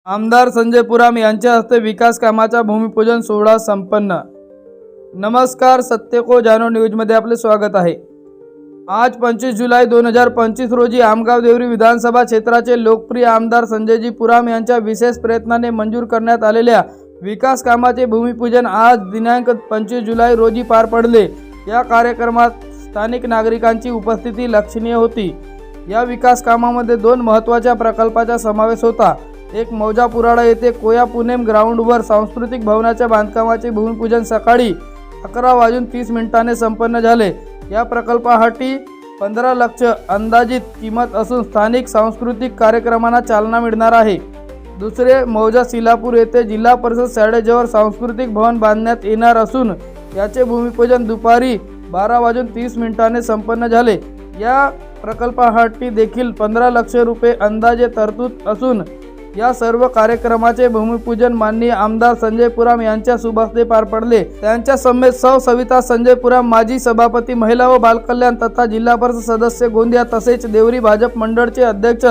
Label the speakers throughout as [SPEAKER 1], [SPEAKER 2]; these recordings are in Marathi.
[SPEAKER 1] आमदार संजय पुराम यांच्या हस्ते विकास कामाचा भूमिपूजन सोहळा संपन्न। नमस्कार, सत्य को जानो न्यूजमध्ये आपले स्वागत आहे। आज 25 जुलै 2025 रोजी आमगाव देवरी विधानसभा क्षेत्राचे लोकप्रिय आमदार संजयजी पुराम यांच्या विशेष प्रयत्नाने मंजूर करण्यात आलेल्या विकास कामाचे भूमिपूजन आज दिनांक 25 जुलै रोजी पार पडले। या कार्यक्रमात स्थानिक नागरिकांची उपस्थिती लक्षणीय होती। या विकास कामामध्ये दोन महत्त्वाच्या प्रकल्पाचा समावेश होता। एक मौजा पुराडा येथे कोया पुनेम ग्राउंडवर सांस्कृतिक भवनाच्या बांधकामाचे भूमिपूजन सकाळी 11:30 संपन्न झाले। या प्रकल्पासाठी 15 लाख अंदाजित किंमत असून स्थानिक सांस्कृतिक कार्यक्रमांना चालना मिळणार आहे। दुसरे मौजा सिलापूर येथे जिल्हा परिषद शाळेजवळ सांस्कृतिक भवन बांधण्यात येणार असून याचे भूमिपूजन दुपारी 12:30 संपन्न झाले। या प्रकल्पासाठी देखील 15 लाख रुपये अंदाजे तरतूद असून या सर्व कार्यक्रमाचे भूमिपूजन माननीय आमदार संजय पुराम यांच्या शुभ हस्ते पार पडले। त्यांच्या समेत सौ सविता संजय पुराम, माजी सभापती महिला व बालकल्याण तथा जिल्हा परिषद सदस्य गोंदिया, तसेच देवरी भाजप मंडळचे अध्यक्ष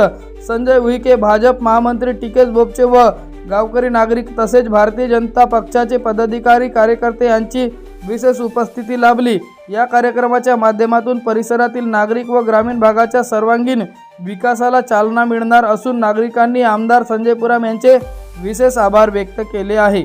[SPEAKER 1] संजय उईके, भाजप महामंत्री टिकेश बोपचे व गावकरी नागरिक तसेच भारतीय जनता पक्षाचे पदाधिकारी कार्यकर्ते यांची विशेष उपस्थिती लाभली। या कार्यक्रमाच्या माध्यमातून परिसरातील नागरिक व ग्रामीण भागाच्या सर्वांगीण विकासाला चालना मिळणार असून नागरिकांनी आमदार संजय पुराम यांचे विशेष आभार व्यक्त केले आहे।